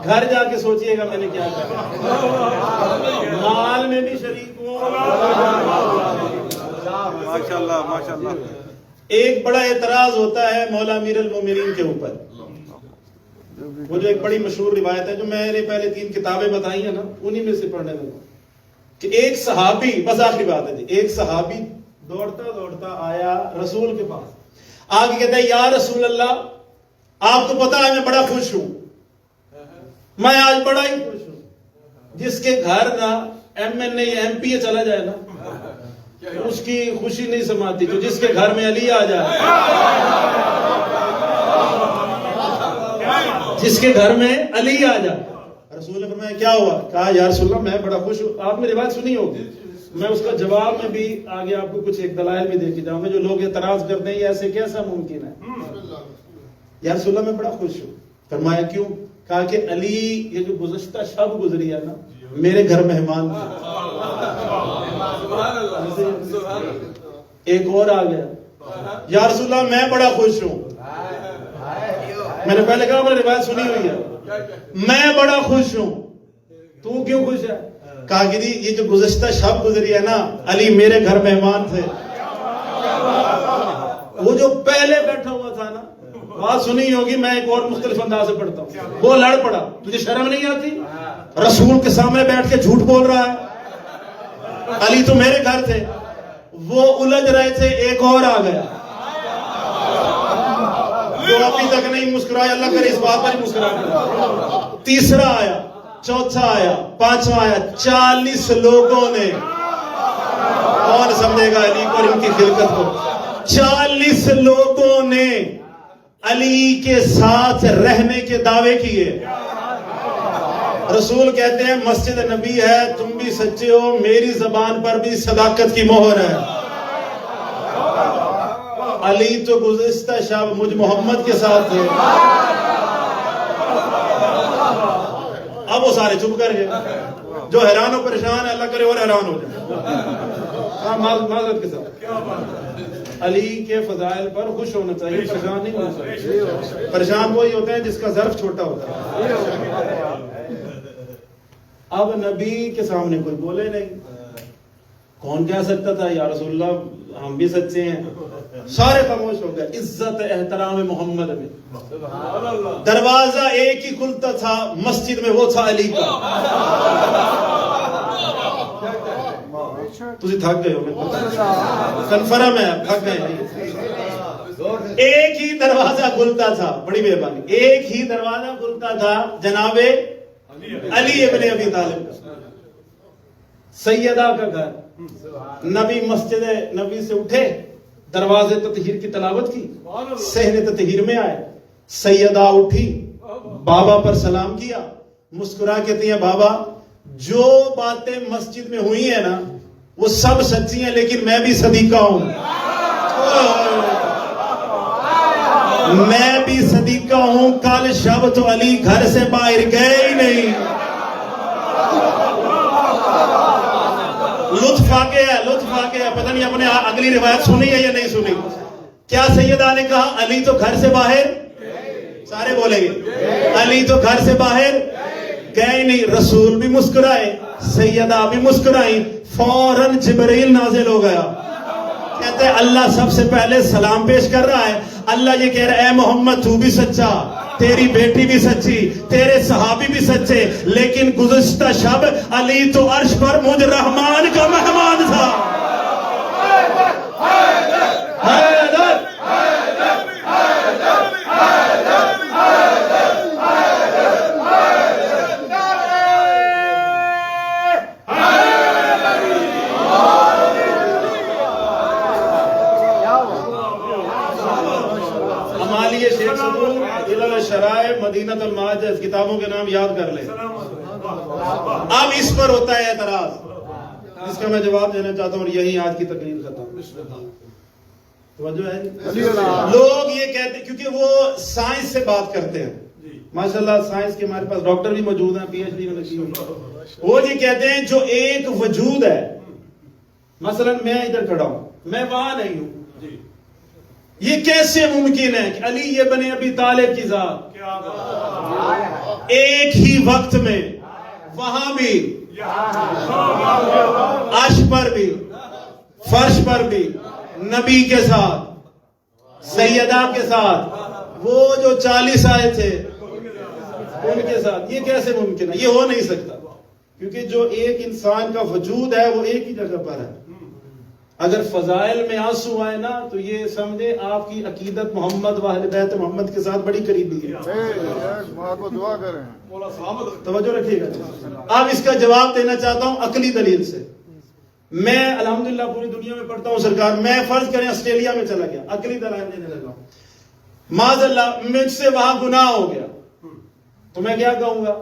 S3: گھر جا کے سوچئے گا میں نے کیا کہا، مال میں بھی شریک ہوں۔
S2: ماشاءاللہ ماشاءاللہ۔
S3: ایک بڑا اعتراض ہوتا ہے مولا امیر المومنین کے اوپر، وہ جو ایک بڑی مشہور روایت ہے جو میں نے پہلے 3 کتابیں بتائی ہیں نا انہی میں سے پڑھنے لگا، کہ ایک صحابی، بس آخری بات ہے جی، ایک صحابی دوڑتا دوڑتا آیا رسول کے پاس، آگے کہتا ہے یا رسول اللہ آپ کو پتا ہے میں بڑا خوش ہوں، میں آج بڑا ہی خوش ہوں۔ جس کے گھر نا MNA یا MP چلا جائے نا اس کی خوشی نہیں سماتی، تو جس کے گھر میں علی آ جائے، جس کے گھر میں علی آ جائے۔ رسول نے فرمایا کیا ہوا؟ کہا یا رسول اللہ میں بڑا خوش ہوں۔ آپ نے روایت سنی ہوگی، میں اس کا جواب میں بھی آگے آپ کو کچھ ایک دلائل بھی دے کے جاؤں گا، جو لوگ اعتراض کرتے ہیں یہ ایسے کیسا ممکن ہے؟ یا رسول اللہ میں بڑا خوش ہوں۔ فرمایا کیوں؟ کہا کہ علی یہ جو گزشتہ شب گزری ہے نا میرے گھر مہمان تھے۔ ایک اور آ گیا، یا رسول اللہ میں بڑا خوش ہوں، میں نے پہلے کہا میں نے روایت سنی ہوئی ہے، میں بڑا خوش ہوں، تو کیوں خوش ہے؟ کہا کہ یہ جو گزشتہ شب گزری ہے نا علی میرے گھر مہمان تھے، وہ جو پہلے بیٹھا ہوا تھا نا، بات سنی ہوگی، میں ایک اور مختلف انداز سے پڑھتا ہوں، وہ لڑ پڑا، تجھے شرم نہیں آتی؟ رسول کے سامنے بیٹھ کے جھوٹ بول رہا ہے، علی تو میرے گھر تھے۔ وہ الجھ رہے تھے، ایک اور آ گیا، جو ابھی تک نہیں مسکرائے اللہ کرے اس بات پر ہی مسکرا کرے. تیسرا آیا, چوتھا آیا, پانچواں آیا, 40 لوگوں نے, کون سمجھے گا علی کو اور ان کی خلقت کو, 40 لوگوں نے علی کے ساتھ رہنے کے دعوے کیے. رسول کہتے ہیں مسجد نبی ہے, تم بھی سچے ہو, میری زبان پر بھی صداقت کی مہر ہے. علی تو گزشتہ شب مجھ محمد کے ساتھ تھے. اب وہ سارے چپ کر گئے. جو حیران و پریشان ہے اللہ کرے اور حیران ہو جائے. معذرت کے ساتھ علی کے فضائل پر خوش ہونا چاہیے, پریشان نہیں ہونا چاہیے. پریشان وہی ہوتا ہے جس کا ظرف چھوٹا ہوتا ہے. اب نبی کے سامنے کوئی بولے نہیں. کون کہہ سکتا تھا یا رسول اللہ ہم بھی سچے ہیں؟ سارے خاموش ہو گئے. عزت احترام محمد میں دروازہ ایک ہی کھلتا تھا مسجد میں, وہ تھا علی کا. تجھے تھک گئے ہو, کنفرم ہے تھک گئے. ایک ہی دروازہ کھلتا تھا, بڑی مہربانی, ایک ہی دروازہ کھلتا تھا جناب علی ابن ابی طالب کا, سیدہ کا گھر. نبی مسجد نبی سے اٹھے, دروازے تطہیر کی تلاوت کی, صحن تطہیر میں آئے, سیدہ اٹھی, بابا پر سلام کیا, مسکرا کہتی ہیں بابا جو باتیں مسجد میں ہوئی ہیں نا وہ سب سچی ہیں, لیکن میں بھی صدیقہ ہوں. میں بھی صدیقہ ہوں. کل شب تو علی گھر سے باہر گئے ہی نہیں. لطف آ گیا, لطف آ گیا. پتہ نہیں اپنے اگلی روایت سنی ہے یا نہیں سنی. کیا سیدہ نے کہا علی تو گھر سے باہر, سارے بولیں گے علی تو گھر سے باہر گئے نہیں. رسول بھی مسکرائے, سیدہ بھی مسکرائی. فوراً جبرائیل نازل ہو گیا. کہتے ہیں اللہ سب سے پہلے سلام پیش کر رہا ہے. اللہ یہ کہہ رہا ہے اے محمد تو بھی سچا, تیری بیٹی بھی سچی, تیرے صحابی بھی سچے, لیکن گزشتہ شب علی تو عرش پر مجھ رحمان کا مہمان تھا. شرائع مدینہ المعاجز, کتابوں کے نام یاد کر لیں. اب اس پر ہوتا ہے اعتراض, اس کا میں جواب دینا چاہتا ہوں اور یہی آج کی تقریر ختم. توجہ ہے, لوگ یہ کہتے ہیں کیونکہ وہ سائنس سے بات کرتے ہیں. ماشاءاللہ سائنس کے ہمارے پاس ڈاکٹر بھی موجود ہیں, پی ایچ ڈی میں لگی ہوئی. وہ یہ کہتے ہیں جو ایک وجود ہے, مثلا میں ادھر کھڑا ہوں, میں وہاں نہیں ہوں, یہ کیسے ممکن ہے کہ علی ابن ابی طالب کی ذات ایک ہی وقت میں وہاں بھی, عرش پر بھی, فرش پر بھی, نبی کے ساتھ, سیدہ کے ساتھ, وہ جو 40 آئے تھے ان کے ساتھ, یہ کیسے ممکن ہے؟ یہ ہو نہیں سکتا, کیونکہ جو ایک انسان کا وجود ہے وہ ایک ہی جگہ پر ہے. اگر فضائل میں آنسو آئے نا تو یہ سمجھے آپ کی عقیدت محمد و اہل بیت محمد کے ساتھ بڑی قریبی ہے.
S1: دعا کریں,
S3: توجہ رکھیے گا. اب اس کا جواب دینا چاہتا ہوں عقلی دلیل سے. میں الحمدللہ پوری دنیا میں پڑھتا ہوں سرکار, میں فرض کریں آسٹریلیا میں چلا گیا, عقلی دلائل دینے لگا ہوں, معاذ اللہ مجھ سے وہاں گناہ ہو گیا تو میں کیا کہوں گا؟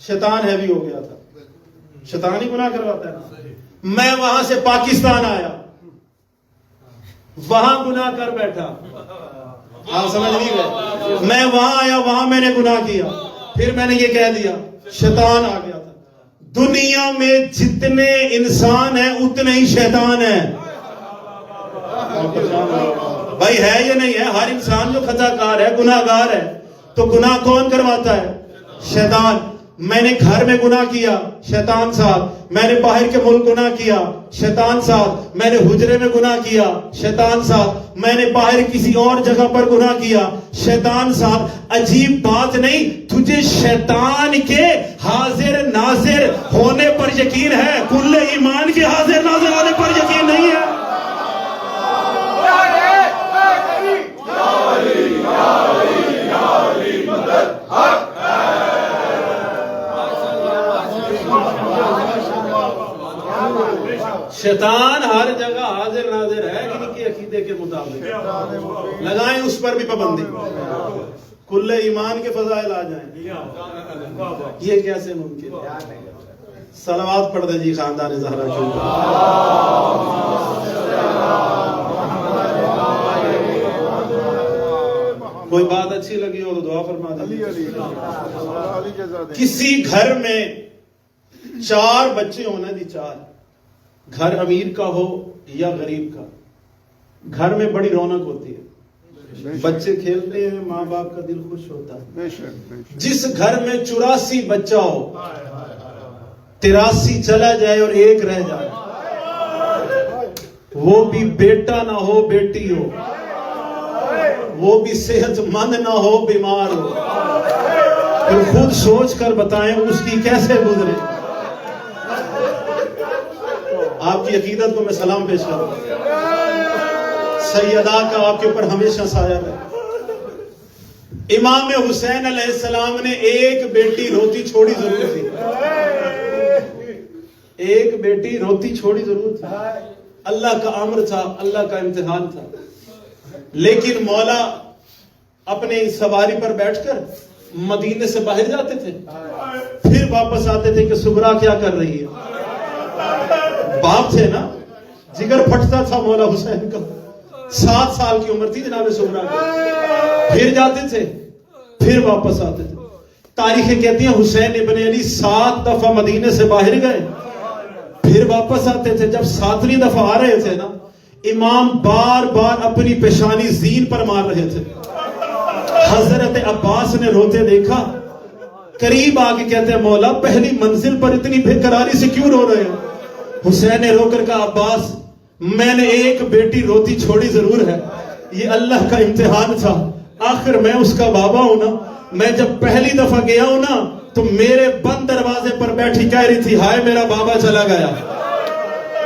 S3: شیطان ہیوی ہو گیا تھا, شیطان ہی گناہ کرواتا ہے. میں وہاں سے پاکستان آیا, وہاں گناہ کر بیٹھا, آپ سمجھ نہیں گئے. میں وہاں آیا, وہاں میں نے گناہ کیا, پھر میں نے یہ کہہ دیا شیطان آ گیا تھا. دنیا میں جتنے انسان ہیں اتنے ہی شیطان ہیں. بھائی ہے یا نہیں ہے؟ ہر انسان جو خطا کار ہے, گناہ گار ہے, تو گناہ کون کرواتا ہے؟ شیطان. میں نے گھر میں گناہ کیا, شیطان ساتھ. میں نے باہر کے ملک گناہ کیا, شیطان ساتھ. میں نے حجرے میں گناہ کیا, شیطان ساتھ. میں نے باہر کسی اور جگہ پر گناہ کیا, شیطان ساتھ. عجیب بات نہیں, تجھے شیطان کے حاضر ناظر ہونے پر یقین ہے, کل ایمان کے حاضر ناظر ہونے پر یقین نہیں ہے. شیطان ہر جگہ حاضر ناظر ہے ان کے عقیدے کے مطابق، لگائیں اس پر بھی پابندی، کل ایمان کے فضائل آ جائیں، یہ کیسے ممکن ہے؟ صلوات پڑھ دیں جی خاندان زہرا کے کوئی بات اچھی لگی ہو تو دعا فرما دیں۔ کسی گھر میں 4 بچے ہونا جی، 4، گھر امیر کا ہو یا غریب کا، گھر میں بڑی رونق ہوتی ہے، بچے کھیلتے ہیں، ماں باپ کا دل خوش ہوتا ہے۔ جس گھر میں 84 بچہ ہو، 83 چلا جائے اور 1 رہ جائے، وہ بھی بیٹا نہ ہو بیٹی ہو، وہ بھی صحت مند نہ ہو بیمار ہو، پھر خود سوچ کر بتائیں اس کی کیسے گزرے۔ آپ کی عقیدت کو میں سلام پیش کروں، سیدہ کا آپ کے اوپر ہمیشہ سایہ ہے۔ امام حسین علیہ السلام نے ایک بیٹی روتی چھوڑی ضرور تھی، ایک بیٹی روتی چھوڑی ضرور تھی، اللہ کا امر تھا، اللہ کا امتحان تھا، لیکن مولا اپنے سواری پر بیٹھ کر مدینے سے باہر جاتے تھے، پھر واپس آتے تھے کہ سغرا کیا کر رہی ہے۔ باپ تھے نا، جگر پھٹتا تھا مولا حسین کا، 7 سال کی عمر تھی جناب سغرا کی، پھر جاتے تھے پھر واپس آتے تھے۔ تاریخیں کہتی ہیں حسین ابن علی 7 دفعہ مدینے سے باہر گئے، پھر واپس آتے تھے۔ جب 7ویں دفعہ آ رہے تھے نا، امام بار بار اپنی پیشانی زین پر مار رہے تھے۔ حضرت عباس نے روتے دیکھا، قریب آگے کہتے ہیں مولا پہلی منزل پر اتنی بے قراری سے کیوں رو رہے ہیں؟ حسین نے رو کر کہا عباس میں نے ایک بیٹی روتی چھوڑی ضرور ہے، یہ اللہ کا امتحان تھا، آخر میں اس کا بابا ہوں نا، میں جب پہلی دفعہ گیا ہوں نا تو میرے بند دروازے پر بیٹھی کہہ رہی تھی ہائے میرا بابا چلا گیا۔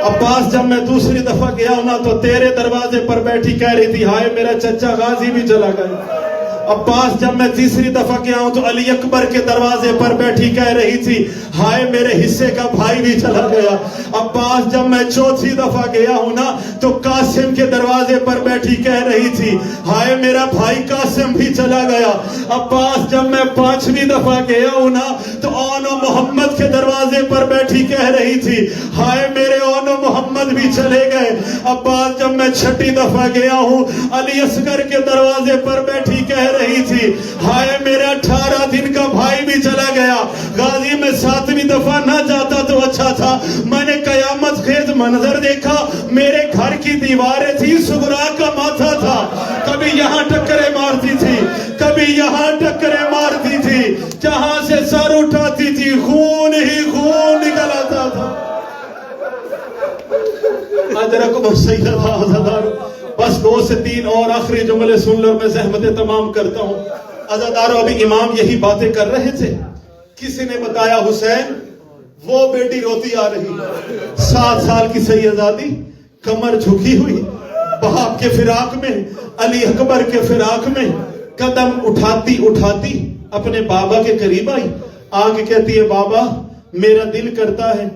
S3: عباس جب میں دوسری دفعہ گیا ہوں نا تو تیرے دروازے پر بیٹھی کہہ رہی تھی ہائے میرا چچا غازی بھی چلا گیا۔ عباس جب میں تیسری دفعہ گیا ہوں تو علی اکبر کے دروازے پر بیٹھی کہہ رہی تھی ہائے میرے حصے کا بھائی بھی چلا گیا۔ عباس جب میں چوتھی دفعہ گیا ہوں نا تو قاسم کے دروازے پر بیٹھی کہہ رہی تھی ہائے میرا بھائی قاسم بھی چلا گیا۔ عباس جب میں 5ویں دفعہ گیا ہوں نا تو اون و محمد کے دروازے پر بیٹھی کہہ رہی تھی ہائے میرے اون و محمد بھی چلے گئے۔ عباس جب میں 6ٹھی دفعہ گیا ہوں علی اصغر کے دروازے پر بیٹھی کہہ رہی تھی ہائے میرا 18 دن کا بھائی بھی چلا گیا۔ غازی میں 7ویں دفعہ نہ جاتا تو اچھا تھا، میں نے قیامت خیز منظر دیکھا، میرے گھر کی دیواریں تھی، سغرا کا ماتھا تھا، کبھی یہاں ٹکرے مارتی تھی کبھی یہاں ٹکرے مارتی تھی، جہاں سے سر اٹھاتی تھی خون ہی خون نکل آتا تھا۔ ادرکم السیدہ عزادار، بس 2 سے 3 اور آخری جملے سن لو، میں زحمتیں تمام کرتا ہوں۔ عزادارو ابھی امام یہی باتیں کر رہے تھے، کسی نے بتایا حسین وہ بیٹی روتی آ رہی، 7 سال کی سیدزادی کمر جھکی ہوئی، باپ کے فراق میں، علی اکبر کے فراق میں، قدم اٹھاتی اٹھاتی اپنے بابا کے قریب آئی، آگے کہتی ہے بابا میرا دل کرتا ہے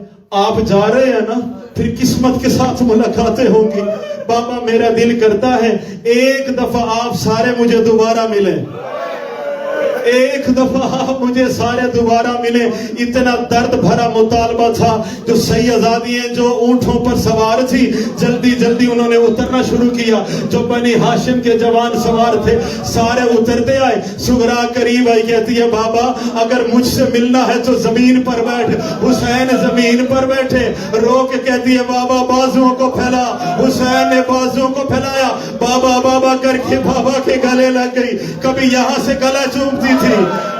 S3: آپ جا رہے ہیں نا پھر قسمت کے ساتھ ملاقاتیں ہوں گی، بابا میرا دل کرتا ہے ایک دفعہ آپ سارے مجھے دوبارہ ملیں، ایک دفعہ آپ مجھے سارے دوبارہ ملیں۔ اتنا درد بھرا مطالبہ تھا، جو سیدزادیاں جو اونٹوں پر سوار تھی جلدی جلدی انہوں نے اترنا شروع کیا، جو بنی ہاشم کے جوان سوار تھے سارے اترتے آئے۔ سغرا قریب آئی کہتی ہے بابا اگر مجھ سے ملنا ہے تو زمین پر بیٹھ۔ حسین زمین پر بیٹھے، رو کے کہتی ہے بابا بازوؤں کو پھیلا۔ حسین نے بازوؤں کو پھیلایا، بابا بابا کر کے بابا کے گلے لگ گئی، کبھی یہاں سے گلا چومتی تھی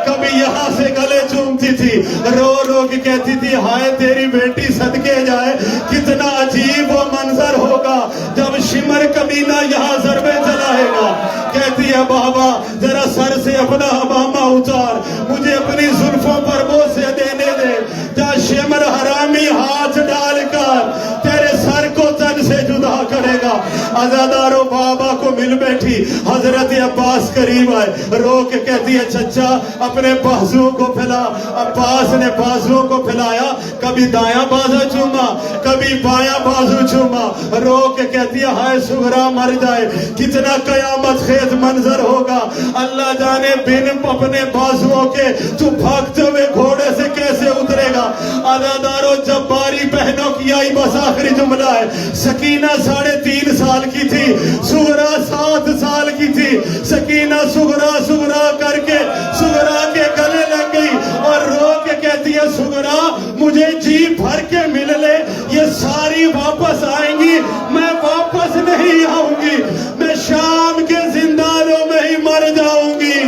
S3: کبھی یہاں سے گلے چومتی تھی، رو رو کے کہتی تھی ہائے تیری بیٹی صدقے جائے، کتنا عجیب وہ منظر ہوگا جب شمر کمینہ یہاں ضربے چلائے گا۔ کہتی ہے بابا ذرا سر سے اپنا امامہ اتار، مجھے اپنی زلفوں پر بوسے دینے دے، جا شمر حرامی ہاتھ ڈال کر تیرے سر کو تن سے جدا کرے گا۔ عزادارو بابا کو طویل بیٹھی. حضرت عباس قریب آئے, رو کے کہتی ہے چچا اپنے بازوؤں کو پھیلا. عباس نے بازوؤں کو پھیلایا, کبھی دایاں بازو چوما, کبھی بایاں بازو چوما. رو کے کہتی ہے ہائے سغرا مر جائے, کتنا قیامت خیز منظر ہوگا. اللہ جانے بن اپنے بازوؤں کے تو بھاگتے ہوئے گھوڑے سے کیسے اترے گا. عزادارو جباری بہنوں کی آئی بس آخری جملہ ہے. سکینہ 3.5 سال کی تھی, سغرا 7 سال کی تھی. سکینہ سغرا کر کے سغرا کے گلے لگ گئی اور رو کے کہتی ہے سغرا مجھے جی بھر کے مل لے, یہ ساری واپس آئیں گی, میں واپس نہیں آؤں گی. میں شام کے زندانوں میں ہی مر جاؤں گی,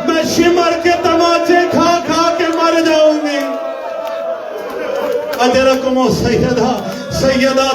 S3: میں شمر کے تماچے کھا کھا کے مر جاؤں گی. اجرکم و سیدہ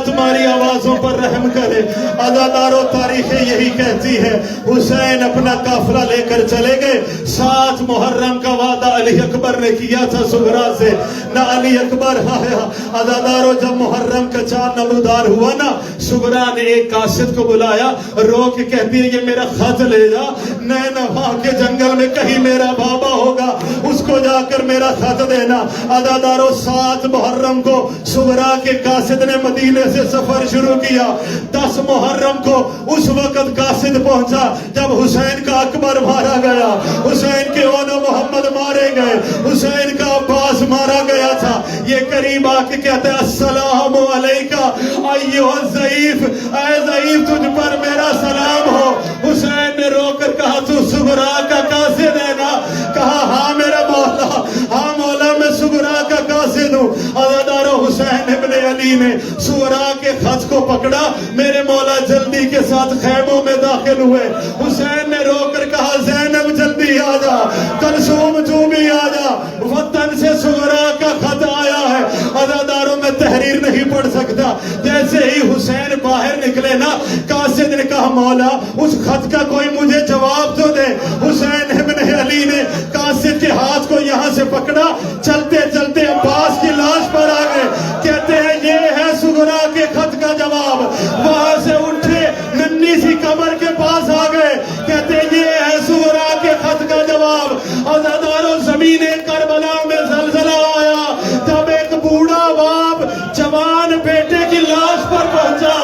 S3: تمہاری آوازوں پر رحم کرے. عزادارو تاریخ یہی کہتی ہے حسین اپنا قافلہ لے کر چلے گئے. 7 محرم کا وعدہ علی اکبر نے کیا تھا سغرا سے, نہ علی اکبر آیا. عزادارو جب محرم کا چاند نمودار ہوا نا, سغرا نے ایک قاصد کو بلایا, رو کے کہتی ہے یہ میرا خط لے جا, نینوا کے جنگل میں کہیں میرا بابا ہوگا, اس کو جا کر میرا خط دینا. عزادارو 7 محرم کو سغرا کے قاصد نے مدینے سے سفر شروع کیا. 10 محرم کو اس وقت قاصد پہنچا جب حسین کا اکبر مارا گیا, حسین کے اون محمد مارے گئے, حسین کا عباس مارا گیا تھا. یہ قریب آ کے کہتے ہیں السلام علیکہ ایھا الضعیف, اے ضعیف تجھ پر میرا سلام ہو. حسین نے رو کر کہا تو سغرا کا قاصد ہے نا؟ کہا ہاں میرا مولا, ہاں مولا میں سغرا کا قاصد ہوں. عزادارو حسین ابن علی نے سغرا کے خط کو پکڑا, میرے مولا جلدی کے ساتھ خیموں میں داخل ہوئے. حسین نے رو کر کہا زینب جلدی آ جا, کلثوم تو بھی آ جا, وطن سے سغرا کا خط آیا ہے. عزاداروں میں تحریر نہیں پڑھ سکتا. جیسے ہی حسین باہر نکلے نا, قاصد نے کہا مولا اس خط کا کوئی مجھے جواب تو دے. حسین ابن علی نے قاصد کے ہاتھ کو یہاں سے پکڑا, چلتے چلتے عباس کی لاش پر آ گئے. کہتے ہیں یہ ہے سغرا کے خط کا جواب. وہاں سے اٹھے ننھی سی قبر کے پاس آ گئے, کہتے ہیں یہ ہے سغرا کے خط کا جواب. عزادارو زمین کربلا میں زلزلہ آیا جب ایک بوڑھا باپ جوان بیٹے کی لاش پر پہنچا,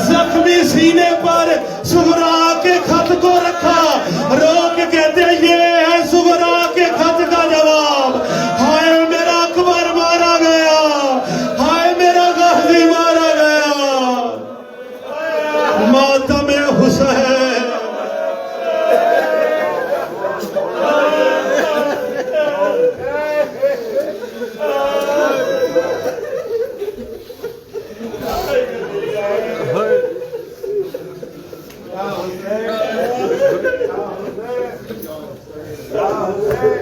S3: زخمی سینے پر سغرا کے خط کو رکھا, رو کے کہتے ہیں یہ ہے سغرا کے خط کا جواب. ہائے میرا اکبر مارا گیا, ہائے میرا غازی مارا گیا. ماتم حسین.
S1: یا حسین